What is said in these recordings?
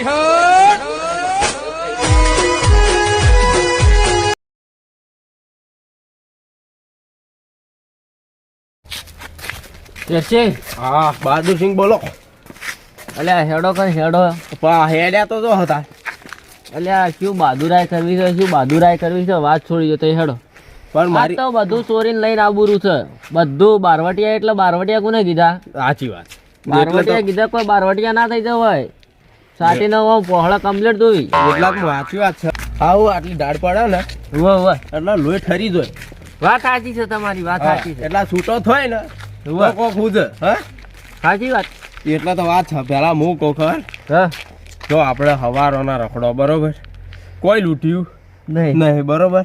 હા બહાદુરસિંહ બોલો. અલ્યા હેડો કર હેડો. હેડ્યા તો જો હતા. અલ્યા શું બહાદુરાઈ કરવી છે, શું બહાદુરાઈ કરવી છે, વાત છોડી દો તો હેડો. પણ મારી તો બધું ચોરીને લઈને આવવું છે બધું. બારવટિયા એટલે બારવટિયા કોને કીધા? સાચી વાત. બારવટિયા કીધા કોઈ બારવટિયા ના થઈ જવાય. સાટી નો પહોળા કમ્પ્લીટ જોવી એટલા સાચી વાત છે. આવું આટલી દાળ પડે ને એટલે લોહી ઠરી જોય. વાત સાચી છે તમારી, વાત સાચી છે. એટલા છૂટો થાય ને કોક ખુદ સાચી વાત. એટલે તો વાત છે. પેલા હું કહું ખબર જો આપણે હવારોના રખડો બરોબર, કોઈ લૂંટ્યું નહીં બરોબર,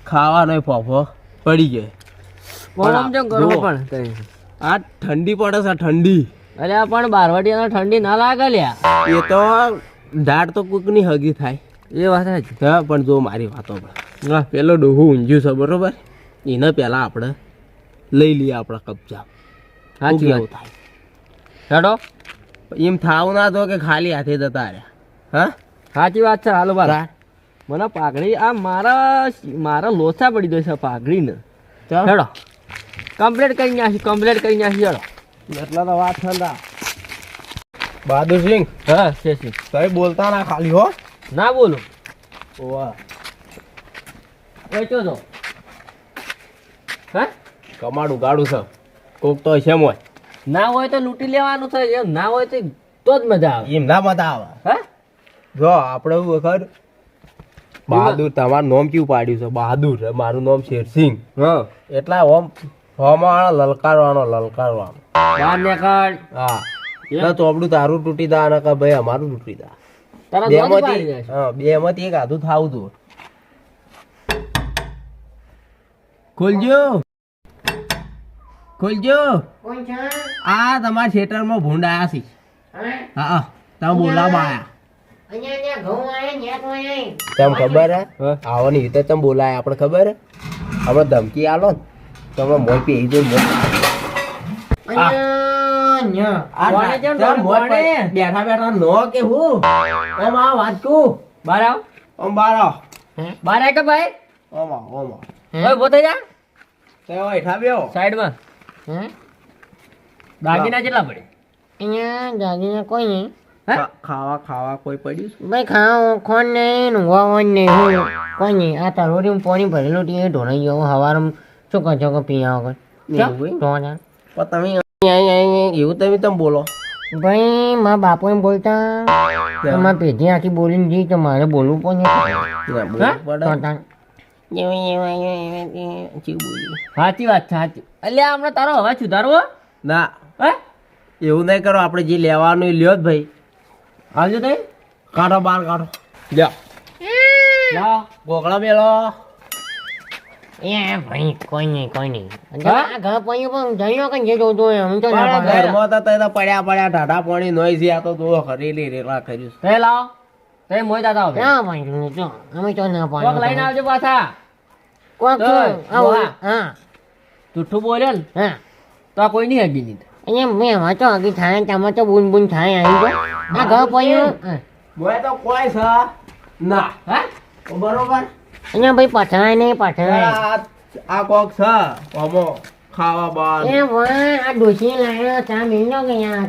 ખાવાનો ફોફો પડી ગયો. આ ઠંડી પડે છે ઠંડી. અલ્યા પણ બારવટિયા ઠંડી ના લાગે લ્યા. એ તો ઝાડ તો કોકની હગી થાય એ વાત છે. હા પણ જો મારી વાતો પેલો ડોહું ઊંઝ્યું છે બરોબર, એને પેલા આપણે લઈ લઈએ આપણા કબજા. સાચી વાત થાય. હેડો એમ થાવ ના તો કે ખાલી હાથે જતા રહ્યા. હા સાચી વાત છે. હાલો બાર મને પાઘડી આ મારા લોચા પડી ગયો છે પાઘડીને. હેડો કમ્પ્લીટ કરી નાખી, કમ્પ્લીટ કરી નાખી. હેડો એટલા તો વાત ઠંડા. બહાદુરસિંહ હા છે કઈ બોલતા ના ખાલી હો. ના બોલો. વાહ વેચો તો હા કમાડું ગાડું છે કોક તો છે મોય. ના હોય તો લૂંટી લેવાનું છે, એમ ના હોય તો જ મજા આવે. એમ ના મજા આવે. હા જો આપણે વખત બહાદુર તમારું નામ કેવું પાડ્યું છે? બહાદુર. મારું નામ શેરસિંહ. હા એટલા ઓમ હોમાં લલકારવાનો. બહાર નીકળ. હા એટલે ચોપડું તારું તૂટી દા ને ભાઈ અમારું તૂટી દા. તારા બે દોત પાડી માંથી દેશે. બે માંથી એક આધું થાવું તું. ખોલજો ખોલજો. આ તમારા ખેતરમાં ભૂંડ આયા છે. હા તમે બોલાવા આયા તમ ખબર હે આવવાની રીતે તમે બોલાય આપણે ખબર હે. આપણે ધમકી આલો ને તમે મોય પી જો બેઠા બેઠા નો કે હું ઓમ આ વાત તું બહાર આવ. ઓમ બારો બહાર આવ કે ભાઈ. ઓમા ઓમા ઓય બોતે જા તે ઓઠા બેઓ સાઈડમાં. દાગીના કેટલા પડે? અહીંયા દાગીના કોઈ નહીં. ખાવા ખાવા કોઈ પડ્યું છે? ભાઈ ખાવા ખોન નહીં, ઊંઘવાનું નહીં, હું કોઈ નહીં. આ તરોડીમાં પાણી ભરેલું તે ઢોળાઈ ગયો. સવારમાં ચોખ્ખો પીયા વગર પણ તમે તમે બોલો. ભાઈ મારા બાપુ એમ બોલતા મારા પેઢી આખી બોલીને જઈ તો મારે બોલવું પણ સાચી વાત છે સાચી. અલ્યા હમણાં તારો અવાજ સુધારવો ના હે એવું નહીં કરો. આપણે જે લેવાનું એ લ્યો જ ભાઈ. આવજો તઈ કાઢો બાર કાઢો. લ્યો લાવ ગોગળા મેલો. એ ભાઈ કોઈ નહીં. આ ઘર પૈયું પણ જઈયો કે જે જોતું હોય હું તો ના પાડું. ઘરમાં તો તઈ તો પડ્યા ઢાઢા પાણી નોઈ છે. આ તો તું ખરીલી રેલા કર્યું. તે લાવ તે મોય દાદા આવે. ના ભાઈ જો અમે તો ના કોક પાડું. લઈને આવજો પાછા. કોક હા જુઠ્ઠું બોલે ને હા તો આ કોઈ નહીં હગી નહીં. અહીંયા મેં વાંચો આગી થાય તમે તો બૂન થાય આવી ગયો. આ ઘર પૈયું મોય તો કોઈ છે ના. હા બરોબર. અહીંયા ભાઈ પાછળ નહીં પાછળ. આ કોક છે ઓમો ખાવા બાર એ ભાઈ આ ડોસી લાવ્યો ચા મિલનો કે અહીંયા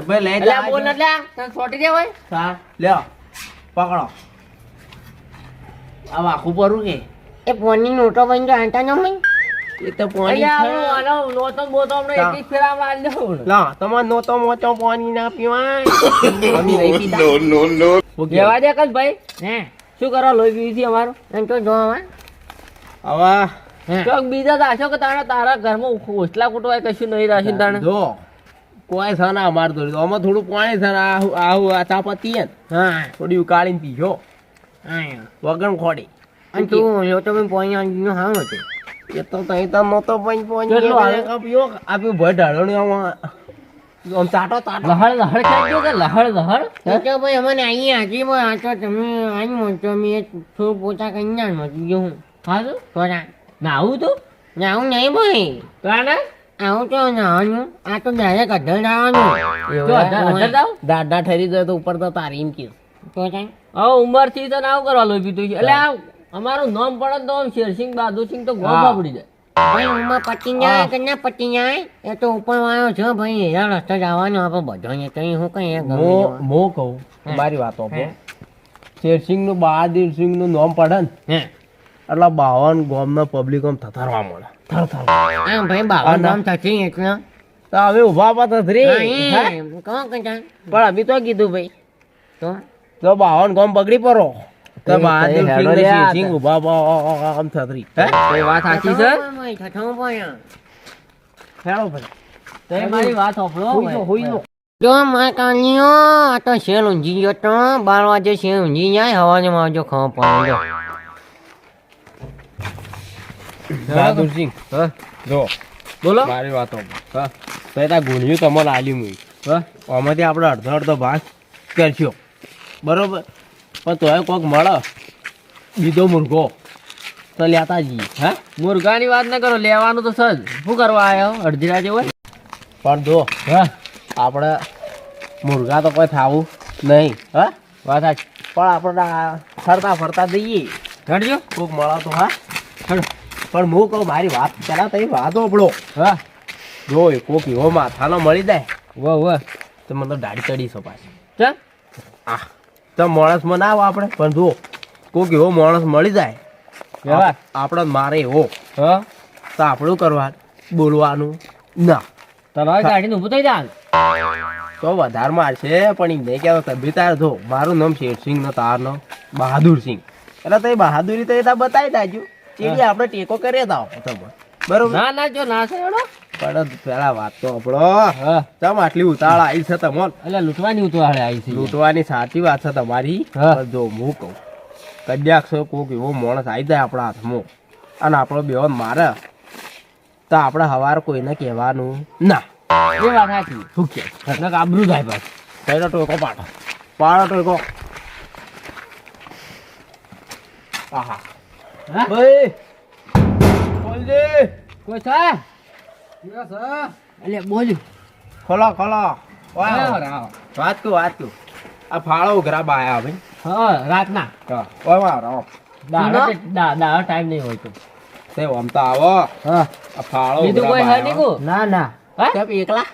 ભાઈ લઈ અલ્યા બોલ એટલે તને છોટી દે ભાઈ. સા લ્યો પકડો. આ વાખું પરું કે એ ફોનની નોટો બની તો આંટા ન મઈ. એ તો પાણી અલ્યા છે. આનો નોતો બોતો હમણાં એક એક ફેરા હમણાં આલી દઉં. લા તમાર નોતો મોટો પાણી ના પીવાય. અમે નહીં પીતા. કહેવા દે કલ ભાઈ હે શું કરો લોહી પીવી છે અમારું. એમ તો જો હવે હવે ચોક બીજા દાશો કે તારા ઘરમાં ઓછલા કૂટવાય કશું નહીં રાશી તાણે. જો કોઈ છે ના અમાર તો આમાં થોડું પાણી છે ને આવું આ ચાપતી હે ને હા થોડી ઉકાળીને પીજો હા વગર ખોડી. અને તું લોટો બી પોઈ આંજીનો હાવ હતો. એ તો તઈ તો નોતો પાણી કેટલું હાલે? પીઓ આપ્યું ભય ઢાળણી આમાં આમ ચાટો લહળ ખાઈ ગયો કે લહળ એ તો ભાઈ અમને અહીં હાજી બોલ આ તો તમે અહીં મોટો મેં થોડું પોતા કરી ના મચી ગયો હું હા શું થોડા ના આવું તું ના હું નહીં ભાઈ કાને આવું તો નાવાનું આ તો ડાયરેક્ટ અઢળ જવાનું જો અઢાર જાવ દાડા ઠરી જાય તો ઉપર તો તારી એમ કે તો જાય હવે ઉંમર થી તો આવું કરવા લોહી પીતું છે એટલે આ અમારું નામ પડે તો આમ શેરસિંહ બહાદુરસિંહ તો ગોવા પડી જાય ભાઈ ઉંમર પતી જાય કે ના પતી જાય એ તો ઉપર વાળો છે ભાઈ એના રસ્તે જવાનું આપણે બધો કઈ હું કઈ મો કહું મારી વાતો શેરસિંહ નું બહાદુરસિંહ નું નામ પડે ને એટલે 52 ગામના પબ્લિક આમ થથારવા મળે હા ભાઈ બાબા નામ થતી એટલે તો હવે ઉભા પા થથરી કહો કઈ પણ અભી તો કીધું ભાઈ તો 52 ગામ બગડી પડો તો બહાદુર સિંહ ને હેડો શેરસિંહ ઉભા આમ થથરી એ વાત સાચી છે થથવું પડે હેડો ભાઈ તો એ મારી વાત સાંભળો જો માં કાનિયો આ તો શેર ઊંઘી ગયો તો 12 વાગે શેર ઊંઘી જાય હવારમાં આવજો ખબર પડે બહાદુરસિંહ હા જો બોલો મારી વાતો પેલા ગુણ્યું તમારે આલ્યું મુઈ આમાંથી આપણે અડધો ભાગ કરશો બરોબર પણ તોય કોઈક મળે બીજો મુર્ગો તો લેતા જઈએ હા મુર્ગાની વાત ના કરો લેવાનું તો સજ શું કરવા આવ્યો અડધી રાતે હોય પણ જો હા આપણે મુર્ગા તો કોઈ થાવું નહીં હા વાત સાચી પણ આપણે ફરતા ફરતા દઈએ હટજો કોઈક મળે તો હા હટો પણ હું કહું મારી વાત પેલા તમે વાત આપણો હા જો કોક એવો માથાનો મળી જાય વાહ વાહ તો મને તો દાઢી ચડી છે પાછી ચા આ તો માણસમાં ના આવે આપણે પણ જો કોક એવો માણસ મળી જાય વ્યવહાર આપણે મારે એવો હા તો આપણું કરવાનું બોલવાનું ના તમારી ગાડીને ઊભું થઈ જાય તો વધારે મારશે પણ એમ નહીં કહેવાય તબી તાર જો મારું નામ શેરસિંહ ને તારનો બહાદુરસિંહ એટલે તો એ બહાદુરી તો એ તા બતાવી દાજો ચીડી આપણે ટેકો કરીએ તાવ તમે બરોબર ના ના જો ના છે એડો પણ પેલા વાત તો આપણો હા ચમ આટલી ઉતાળ આવી છે તમોન એટલે લૂંટવાની ઉતવાળે આવી છે લૂંટવાની સાચી વાત છે તમારી હા. પણ જો હું કહું કદાચ છે કોઈક એવો માણસ આવી જાય આપણા હાથમાં અને આપણો બેવન મારે તો આપણે હવાર કોઈને કહેવાનું ના એ વાત સાચી શું કે નક આબરૂ જાય પાછું કઈનો ટોકો પાડો પાડો ટોકો આહા હા ભાઈ બોલજે કોઈ છે એટલે બોલ ખોલો ખોલો બરાબર, આવો. વાત કહું આ ફાળો ઉઘરા બાયા ભાઈ હા રાતના હા ઓય મારો દાડા ટાઈમ નહીં હોય તો તે આમ તો આવો હા આ ફાળો બીજું કોઈ હે નહીં કો ના ના હા કેમ એકલા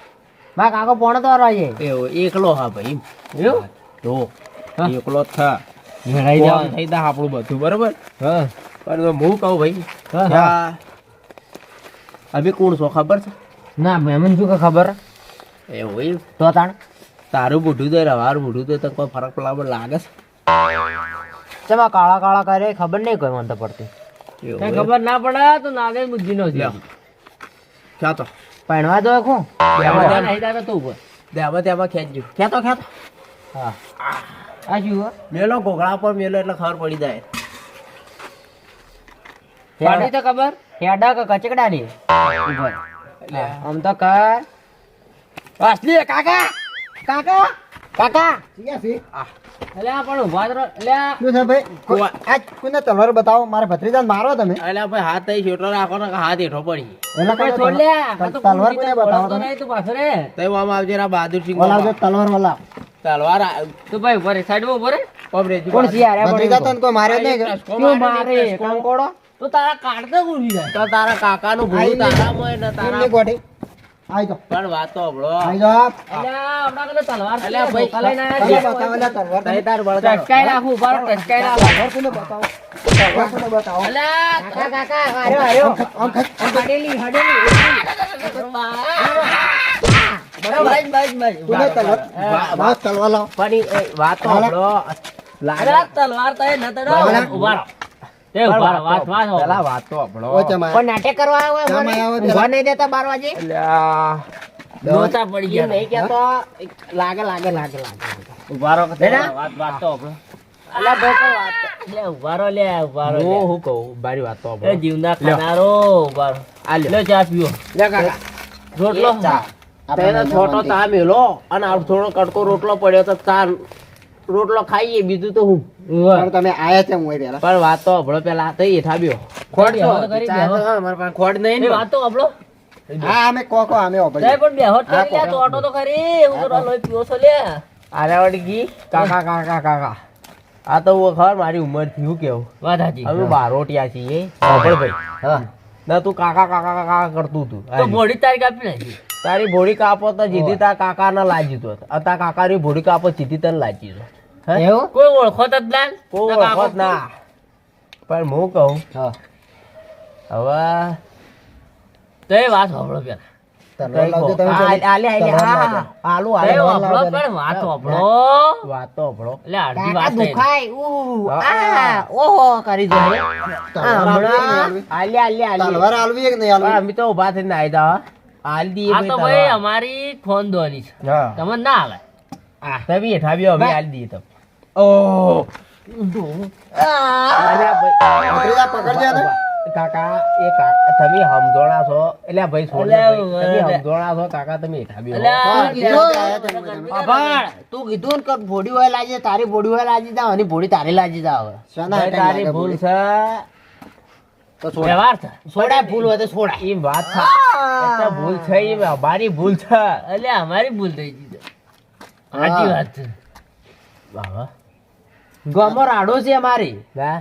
બા કાકો પોણો તો રહે એવો એકલો હા ભાઈ એવું તો હા. એકલો જ થા મેળાઈ જાવ થઈ દા આપણું બધું બરોબર હા પણ તો હું કહું ભાઈ હા, હા. ત્યાં અભી કોણ છો ખબર છે ના મેમન શું કે ખબર એવું ભાઈ તો તાણ તારું બુઢું દે રવારું બુઢું દે તો કોઈ ફરક પડાવવા લાગે છે ચમા કાળા કાળા કરે ખબર નહીં કોઈ મને તો પડતી એવું કઈ હોય. ખબર ના પડે તો નાગે બુદ્ધિ નો છે લ્યો. ક્યાં તો પહેણવા દો ખું બધા નહીં દાદા તો ઉપર ત્યાં ત્યાંમાં ખેંચજો ખેંચો હા આ શું હો? મેલો ઘોઘળા પર મેલો એટલે ખબર પડી જાય પાડી તો ખબર હેડા કે કચકડા ની ઉપર એટલે આમ તો કર અસલી કાકા કાકા કાકા એટલે આ પણ ઉભા રહો એટલે આ શું છે ભાઈ આજ કોઈને તલવાર બતાવો મારે ભત્રીજાને મારો તમે એટલે ભાઈ હાથ થઈ છેટો રાખો ને કે હાથ હેઠો પડી એટલે કોઈ છોડ લે આ તો તલવાર પૂરી કોને રીતે બતાવો વળતો તમે? નહીં તું પાછો રે તો આમ આવજે રા બહાદુરસિંહ ઓલા જો તલવાર વાલા તલવાર તું ભાઈ ઉપર સાઈડ માં ઉપર કોબરેજી કોણ છે યાર ભત્રીજા તને કોઈ માર્યો જ નહીં કે? ક્યું મારે કંકોડો તો તારા કાઢતો ઉડી જાય તો તારા કાકાનું ભૂલું તારામાં ને તારા એમની ગોઠી આઈ જાઓ પણ વાત તો હંભળો. આઈ જાઓ એટલે આ હમણાં કને તલવાર છે, અલ્યા ભાઈ, ધોકા લઈને આયા તમે છે. બતાવો એટલે તલવાર તઈ તાર બળગાડો. ટચકાઈ રાખું ઉભા રહો, ટચકાઈ રાખું. તલવાર કોને બતાવો તલવાર કોને બતાવો અલ્યા, કાકા કાકા હાર્યો હાર્યો આમ ખસ હડેલી હડેલી બરાબર, બસ, બસ, બસ. કોને તલવાર બસ તલવાર લાવો પણ એ વાત તો હંભળો. લાગે. અલ્યા, તલવાર તો એ ન તળો. બરાબર. ઉભા રહો. એ ઉભા રહો, વાત હો. પેલા વાત તો હંભળો. ઓ ચમાય કોઈ નાટક કરવા આવે ચમાય મને આવે ઊંઘવા નહીં દેતા 12 વાગે અલ્યા, લોચા પડી એ ગયા નહીં કેતો લાગે લાગે લાગે લાગે ઉભા રહો, બેટા. વાત તો હંભળો. અલા ભોકો વાત લે, ઉભા રહો, લે, ઉભા રહો, લે. હું શું કહું મારી વાત તો એ હંભળો. જીવના ખાનારો ઉભા રહો. આ લ્યો. લે, ચા પીવો. લે કાકા રોટલો ચા. તેનો છોટો તા મેલો અને આ થોડો કટકો રોટલો પડ્યો તો ચા રોટલો ખાઈએ બીજું તો હું પણ તમે આયા છે હું પેલા પણ વાત તો હંભળો પેલા તઈ હેઠા બ્યો ખોટ તો કરી ચા તો દેવો. હા, મારા પાસે ખોડ નહીં એ ને વાત તો હંભળો. હા અમે કોકો અમે સાહેબ ઓભળી પણ બેહોત હા, કરી લ્યા તો કોકા. ઓટો તો ખરી હું તો લોહી પીવો છો લે આરાવડી ગી કાકા કાકા કાકા આ તો હું ખબર મારી ઉંમર થી હું કેવું વાત સાચી અમે બારોટિયા છીએ સાંભળ ભાઈ હા ના તું કાકા કાકા કાકા કરતું તું તો બોડી તારીખ આપી નાખી તારી ભોળી કાપો તો જીધી તાર કાકા ના લાજી તો તાર કાકા ની ભોળી કાપો જીધી તને લાજી તો હે? એવું કોઈ ઓળખો જ ના કોઈ ના કાકો વખત ના પણ હું કહું હા હવે તો એ વાત સાંભળો પેલા તલવાર લાવજો તમે આ- પેલી. આલે આલે તલવાર હા લાવજો. આલુ તો એ આલુ વાપરો પણ વાત સાંભળો વાત તો હભળો એટલે અડધી કાકા વાત થઈ દુખાય ઓહો કરી દો તલવાર આલવી કે નહીં આલવી? આલે આલે આલે તલવાર આલવી કે નહીં આલવી? અમે તો ઉભા થઈને આવી જા આલ દીએ આ તો ભાઈ ભાઈ તલવાર. અમારી ખોનદોની છે હા તમને ના આવે તમે હેઠાવ્યો અમે આલ દઈએ તમે ઓ અલ્યા ભાઈ ભત્રીજા પકડજે ને. કાકા એ કાકા તમે સમજોણા છો એટલે ભાઈ છોડ દો અલ્યા, ભાઈ. તમે અલ્યા. સમજોણા છો કાકા તમે હેઠાવ્યો અલ્યા, હા, કીધું. આયા તમે તમે. અભણ તું કીધું ને કે ભોડી હોય લાજી તારી ભોડી હોય લાજી જાવ અને ભોડી તારી લાજી જાવ શાના ભાઈ, હાટે તારી લાગે ભૂલ બોલી? છે તો છોડ. વ્યવહાર છે છોડાય ભૂલ હોય તો છોડાય એ વાત છે એટલે ભૂલ છે એ અમારી ભૂલ છે એટલે અમારી ભૂલ થઈ ગઈ છે. સાચી વાત છે બાબા ગમો રાડો છે અમારી ના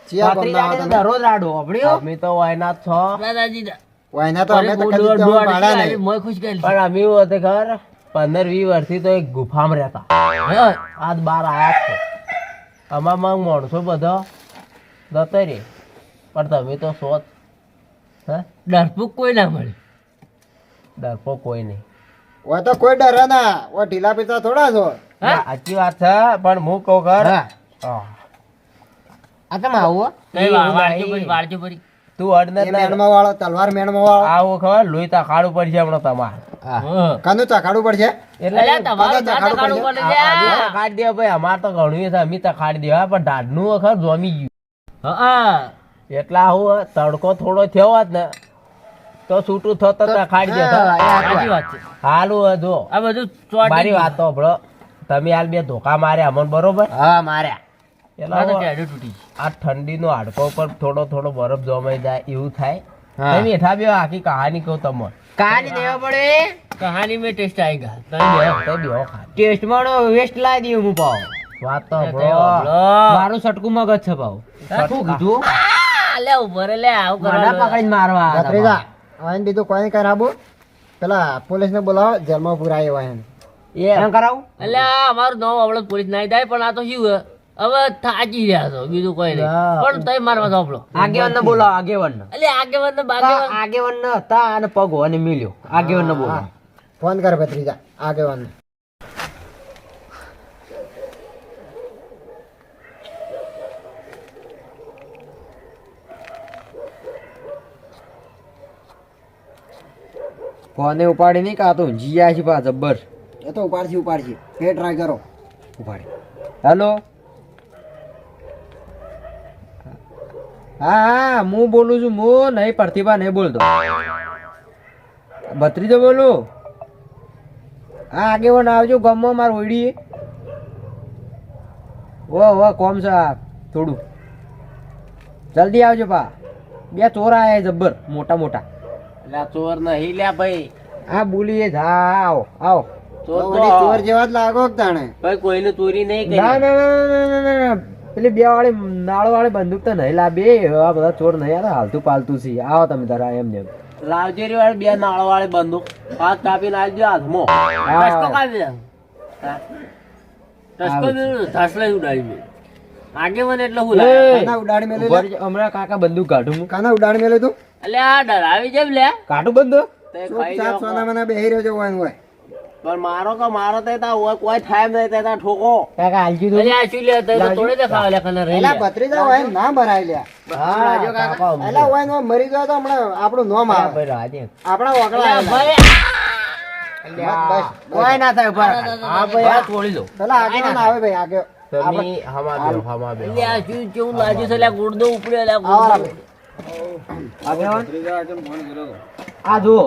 ચિયા ભત્રીજાને ગમના તો તમે? દરરોજ રાડો અભડ્યો અમે તો વાયના જ છો દાદાજી દા. વાયના તો અમે તો અરે, કદી બોલ, તમે દોડ, પાડ્યા દોડ, નહીં. મોય ખુશ કરેલી. પણ અમે એવું હતું ખબર 15-20 વર્ષથી તો એક ગુફામાં રહેતા હા. આજ બાર આયા જ છે અમારમાં માણસો બધો જતો રે પણ તમે તો સોચ હે ડરપોક કોઈ ના મળે ડરપો કોઈ નહીં ઓય તો કોઈ ડરે ના ઓય ઢીલા પીતા થોડા છો હા? સાચી વાત છે પણ હું કહું કર હા. આ તમે આવો કઈ એવું વાળજો નહીં. પરી, વાળજો પરી. તું અડને એ મેણમાં વાળો તલવાર મેણમાં વાળો આવું ખબર લોહી તા ખાડું પડશે હમણાં તમારે હા. કાનું ચખાડવું પડશે અલ્યા, તમારું બધા ના ચખાડવું તખાડું પડશે. પડે લ્યા. ખાડી દે ભાઈ અમારે તો ઘણું છે અમે તો ખાડી દેવા પણ દાઢનું વખત જોમી ગયું હા. એટલા હું તડકો થોડો થયો હોત ને તો છૂટું થતો તો ખાડી દેતા સાચી વાત છે હાલું જો આ બધું ચોટી મારી ગયું. વાત તો હભળો તમે હાલ બે ધોકા માર્યા અમને બરોબર હા માર્યા એટલા આ તો હું ટેડું તૂટી ગયું. આ ઠંડીનો હાડકો પર થોડો થોડો બરફ જમાઈ જાય એવું થાય હા. તમે હેઠા બે આખી કહાની કહું તમને કાની દેવા પડે કહાની में टेस्ट आएगा તમે તો બેહો ખાલી. ટેસ્ટ માં વેસ્ટ લાવી દઉં હું પાવ વાત તો બેહો. હભળો. મારું સટકું મગજ છે પાવ શું કીધું લે ઉભો રે લે આવું મને કરવા પકડીને મારવા આવ્યા હતા ભત્રીજા વાયન બીજું કોઈ નહીં કરાવો પેલા પોલીસ ને બોલાવો જેલમાં પુરાય વાયન એ એમ કરાવું અલ્યા અમારું નવ આવડત પોલીસ ના થાય પણ આ તો શું હે? હવે થાકી રહ્યા છો બીજું કોઈ નહીં ના. પણ તઈ મારવા સાંભળો આગેવાન ને બોલાવો આગેવાન ને અલ્યા આગેવાન ને બાગેવાન આગેવાન ને હતા અને પગ હોને મિલ્યો આગેવાન ને બોલાવો ફોન કર ભત્રીજા આગેવાન ફોને ઉપાડી નહીં કાં તો જીયા છે પા જબ્બર એ તો ઉપાડશે એ ટ્રાય કરો ઉપાડી હેલો હા હા હું બોલું છું હું નહીં પ્રતિભા નહીં બોલતો ભત્રીજો બોલું હા આગેવાન આવજો ગામમાં માર ઓયડી ઓ કોમ છે આ થોડું જલ્દી આવજો પા બે ચોર આયા જબ્બર મોટા મોટા એટલે ચોર નહીં લ્યા ભાઈ હા બોલીએ જા આવો આવો ચોર તો વળી ચોર જેવા જ લાગો કે તાણે ભાઈ કોઈને ચોરી નહીં કરી ના ના ના ના ના ના ના પેલી બે વાળી નાળ વાળી બંદૂક તો નહીં લાવે આ બધા ચોર નહીં આવે હાલતું પાલતું છે આવો તમે તારા એમ જેમ લાવજેરી વાળી બે નાળ વાળી બંદૂક હાથ કાપીને આવજો હાથમાં ટસકો હા. કાઢી દે. ટસકો મેળવ્યો, ધાસલાઈ ઉડાડી મેં. આગેવાન એટલે હું લાયો? એ, કાના ઉડાડી મેલે ઉભા રહેજો, હમણાં કાકા બંદૂક કાઢું હું કાના ઉડાડી મેલે તું અલ્યા આ ડરાવી જેમ લે કાઢું બંદૂક તે ખાઈ સાત જાઓ. સોના મને બેહી રહ્યો છે વાયન હોય પણ મારો તે તા હોય કોઈ થાય એમ નહીં તે તા ઠોકો કાકા હાલજી દો અલ્યા શું લે તઈ તો થોડી દેખાવ લે કને રહી એલા લે. ભત્રીજા વાયન ના ભરાય લ્યા હા કાકા એલા વાયન હોય મરી ગયો તો હમણાં આપણું નોમ આવે ભાઈ રાજે આપણા વગડા અલ્યા આવેલા. ભાઈ બસ કોઈ ના થાય ઉભા રહો. હા ભાઈ આ છોડી દો પેલા આગેવાન આવે ભાઈ આગળ તમે હમા બે અલ્યા શું કેવું લાગ્યું છે અલ્યા ગુડદો ઉપડ્યો અલ્યા આવા ગુડદો. ભાઈ. આ જુઓ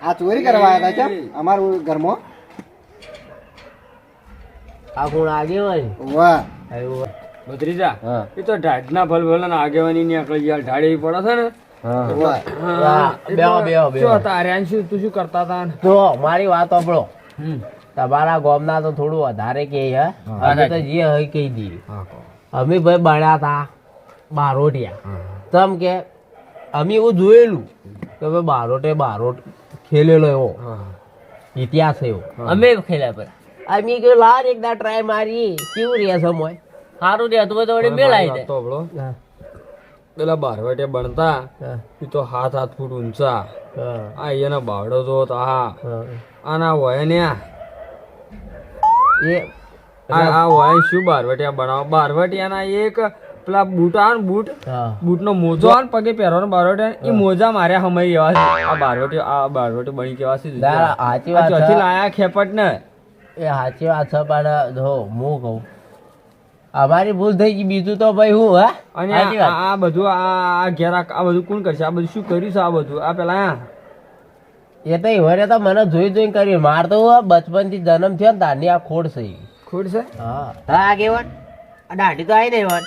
આ ચોરી કરવા આવ્યા હતા કેમ અમારું ઘરમાં આ કોણ આગે હોય વાહ ભત્રીજા હા એ તો ઢાઢના ભલભલાના આગેવાની ની આકડી યાર ઢાળી પડે છે ને શું હતા આર્યન? તું શું કરતા હતા? તો મારી વાત સાંભળો. તમારા ગામના તો થોડું વધારે કે હે અમે તો જે હોય કહી દઈએ. અમે ભાઈ બન્યા હતા બારોટિયા. તમ કે અમે એવું જોયેલું કે ભાઈ બારોટ ખેલેલો એવો ઇતિહાસ એવો અમે ખેલ્યા પર અમે કહ્યું લાર એકદા ટ્રાય મારી કેવું રહે છે મોય સારું રહેતું હોય તો વળી મેળાઈ જાય. તો બળો પેલા બારવટે બનતા એ તો 7 ફૂટ ઊંચા. આ એના બાવડો જો તો આના વય ને આ વય શું બારવટિયા બનાવો? બારવટિયાના એક પેલા બૂટ આવે ને બૂટ નો મોજો આવે ને પગે પહેરવાનો બારવટિયા, એ મોજા માર્યા હમાઈ એવા છે. આ બારવટી બની કેવા છે? સાચી વાત ચોથી લાયા ખેપટ ને એ સાચી વાત છે પણ જો હું કહું અમારી ભૂલ થઈ ગઈ, બીજું તો ભાઈ હું હા. અને આ બધું આ ઘેર આ બધું કોણ કરશે? આ બધું શું કર્યું છે? આ બધું આ પેલા એ તો એવરે તો મને જોઈ કર્યું. માર તો બચપન થી જન્મ થયો ને તારની આ ખોડ છે. ખોટ છે? હા આગેવાન દાઢી તો આવી નહીં વાન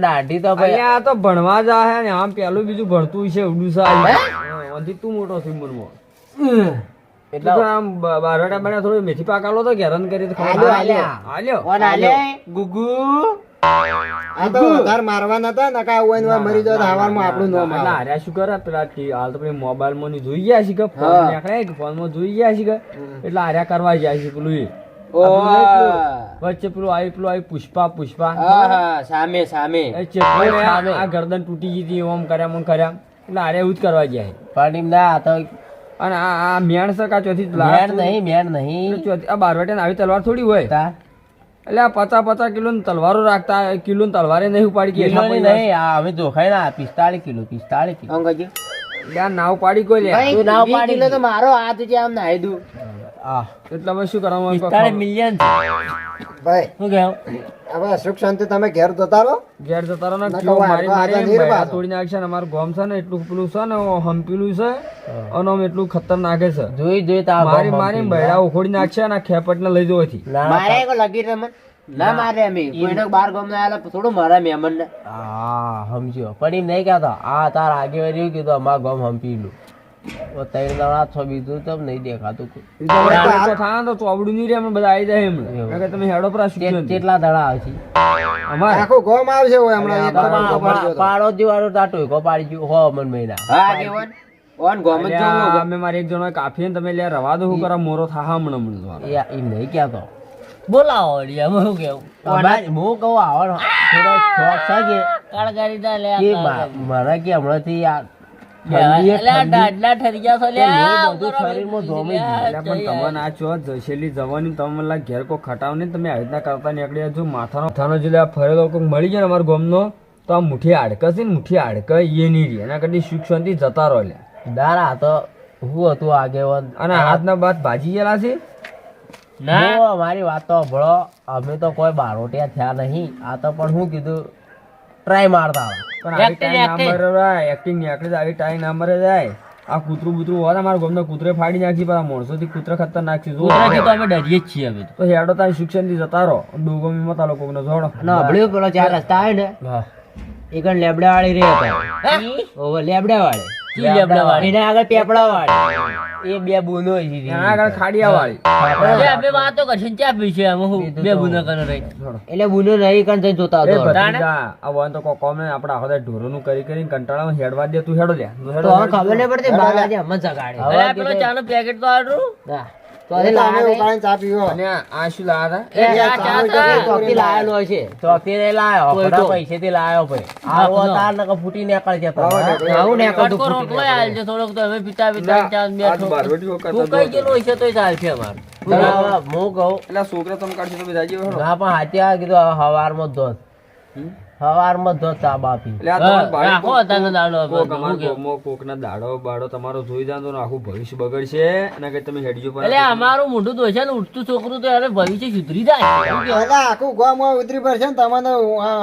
દાઢી તો ભાઈ આ તો ભણવા જાય ને આમ પેલું બીજું ભણતું છે ઉડુસા તું મોટો થઈ મનમાં એટલે આમ બારવટા બને થોડું મેથી પાક આલો તો ઘેરાન કરી તો ગુગુ આ તો વધારે મારવાના હતા ને કા ઓન મરી જાય તો હવારમાં આપણું નામ આવે. હાર્યા શું કરે પેલા હાલ તો પેલી મોબાઈલ માં જોઈ ગયા છે કે ફોન નીકળે ફોન માં જોઈ ગયા છે કે એટલે હાર્યા કરવા જાય છે પેલું એ વચ્ચે પેલું આવી પુષ્પા સામે એ ચેપલો ને આ ગરદન તૂટી ગઈ હતી ઓમ કર્યા એટલે હારે એવું જ કરવા ગયા. પણ એમ ના તો અને આ મેણ સરકાર ચોથી મેળ નહીં આ બારવટે આવી તલવાર થોડી હોય તા એટલે આ 50 કિલો ની તલવારો રાખતા કિલો ની તલવારે નહીં ઉપાડી કે કિલો ની નહીં આ અમે જોખાય ના 45 કિલો અંગજી નાવ પાડી કોઈ લે તું નાવ પાડી કિલો તો મારો હાથ છે આમ નાહી દઉં આ એટલે અમે શું કરવાનું? 45 મિલિયન ભાઈ શું કેવું હવે સુખ શાંતિ તમે ઘેર જતા રહો. ઘેર જતા રહો ને ના કેવું કવાય, મારી તો મારી આગળ નહીં બૈરા રહેવાનું. તોડી નાખશે ને અમારું ગામ છે ને એટલું પેલું છે ને હંપીલું છે અને આમ એટલું ખતરનાક છે. જોઈ તા મારી બૈરા ઉખોડી નાખશે અને આ ખેપટ ને લઈ જવાથી. મારે એક લગી રમન ના મારે અમે કોઈને બાર ગામ ના આલા થોડું મારા મહેમાન ને હા સમજ્યો પણ એમ નહીં કહેતો આ તાર આગેવારી કીધું અમારા ગામ હંપીલું ત્રણ દાડા છો બીજું તો નહીં દેખાતું ઈ તો હવે તો થાય ને તો ચોબડું નહીં રે અમે બધા આવી જાય એમ કે તમે હેડો પર કેટલા દાડા આવશે અમારે આખું ગોમ આવશે હોય હમણાં એક કરોડ કપાડજો તો. પાડો જીવાળો ટાટો કો પાડી ગયું હો મન મહિના હા આગેવાન ઓન ગામ જ અલ્યા, અમે મારે એક જણો કાફી ને તમે લે રવા દો શું કરો મોરો થા હમણાં એ એમ નહીં કહેતો બોલાવો હું કેવું હું કહું આવવાનો થોડો શોખ છે કે કાળગારી ના લે કે મારા કે હમણાંથી આ શરીરમાં જોમી ગયું. પણ તમને આ ચો જશેલી જવાની તમે મને ઘેર કોઈ ખટાવ નહીં તમે આવી રીતના કરતા નીકળ્યા જો માથાનો જે આ ફરેલો કોઈ મળી જાય ને અમારા ગામનો તો આ મુઠ્ઠી હાડક છે ને મુઠ્ઠી હાડક એ નહીં રહી એના કરતી સુખ શાંતિ જતા રહો લે દારા તો હું હતું આગેવાન અને હાથના બાદ ભાજી ગયેલા છે જો મારી વાત તો ભળો અમે તો કોઈ બારોટિયા થયા નહીં આ તો પણ હું કીધું ટ્રાય મારતા પણ આવી ટાઈમ ના મરે જાય એક્ટિંગ નીકળે તો આવી ટાઈમ ના મરે જાય આ કૂતરું બૂતરું હોય અમારા ગામના કૂતરે ફાડી નાખી પણ માણસો થી કૂતરા ખતરનાક છે જો અમે ડરીએ જ છીએ અમે તો હેડો તારી શિક્ષણ થી જતા રહો ડોગમી મત લોકો ને જોડો નબળ્યો પેલો ચાર રસ્તા આવે ને હા. એક લેબડા વાળી રે હતા ઓવે લેબડા વાળી એના આગળ પેપડા વાળી એ બે બુનો એના આગળ ખાડિયા વાળી અમે વાતો કરશું ચા પીશે અમે બે ગુના કરે રહી એટલે ગુનો નહીં કન જઈને જોતા એ હતો ભત્રીજા, આ વન તો કોમ ને આપડા આખો ઢોરોનું કરી કરીને કંટાળામાં હેડવા દે તું હેડો લે તો હવે ખબર નહીં પડતી બાર વાગે અમને જગાડે હવે પેલો ચાનો પેકેટ તો આડું ના તો એટલે અમે ઉકાળીને ચા પીવો. અને આ શું લાયા હતા એ આ ચા ચોકી લાયેલો હશે ચોથી ને લાયો કોઈ આપણા તો. પૈસેથી લાયો ભાઈ આવો તાર નકર ફૂટી નીકળ જતો આવું ને કટકો રોટલો આલ છે થોડોક તો અમે પીતા પીતા ચા આજ બેઠો બારવટીઓ કરતા તું કઈ ગયેલો હશે તોય ચાલશે અમાર હું કહું એટલે છોકરા તમે કાઢશો તમે જાજી હેડો ના પણ હાથે કીધું હવે હવારમાં જ ધોત હવારમાં જ ધોત ચા બાપી એટલે આ તમારું ભાઈ રાખો તાનો દાડો કોક હવે. અમારો ગોમો કોકના દાડો બાડો તમારો જોઈ જાતો ને આખું ભવિષ્ય બગડશે અને કે તમે હેડજો એટલે અમારું મોઢું દોશે ને ઉઠતું છોકરું તો એને ભવિષ્ય સુધરી જાય એટલે આખું ગોમ ઉતરી પડશે ને તમને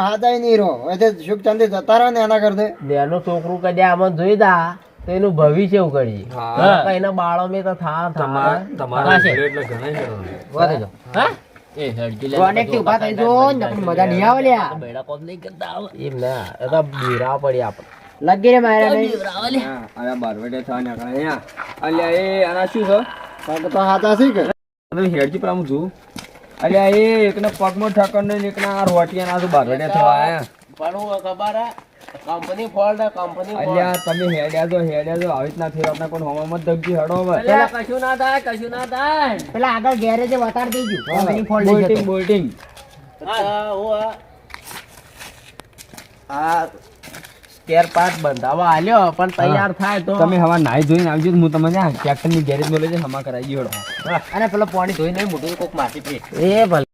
હાદાય નહીં રહો એટલે સુખ શાંતિ જતા રહો ને એના કરતે. એનું છોકરું કદી આમાં જોઈ દા તો એનું ભવિષ્ય ઉકળી હા. એના બાળો મેં તો તમારા પાસે. ઘરે એટલે ઘણા હેડો વધે જો હા એ હેડજી લે કોનેક થી ઊભા થઈ જો ને આપણે મજા નહીં આવે લ્યા. બેડા કોમ નહીં કરતા આવે એમ ના એ તો બીરા પડી આપણે લગી રે મારા નહીં હા અરે બારવડે થવા નીકળે અહીંયા અલ્યા એ આના શું છે પગ તો હાચા છે કે તમે હેડજી પર આમ છું અલ્યા એ એકને પગમાં ઠાકર ને એકના આ રોટિયા ના બારવડે થવા આયા પણ હું ખબર હે કંપની ફોલ્ટ કંપની અલ્યા તમે હેડ્યા જો આવી રીતના ફેરવતા કોઈ હોવામાં દગજી હેડો હવે કશું ના થાય પેલા આગળ ગેરેજે વતાર દઈ ગયું કંપની ફોલ્ટ બોલ્ટિંગ બોલ્ટિંગ આ સ્પેર પાર્ટ બંધાવા આલ્યો પણ તૈયાર થાય તો તમે હવા નાઈ ધોઈને આવજો તો હું તમને ટ્રેક્ટર ની ગેરેજ માં લઈ જઈને હમા કરાવી ગયો અને પેલો પાણી ધોઈને મોટું કોક માટી પી એ ભલે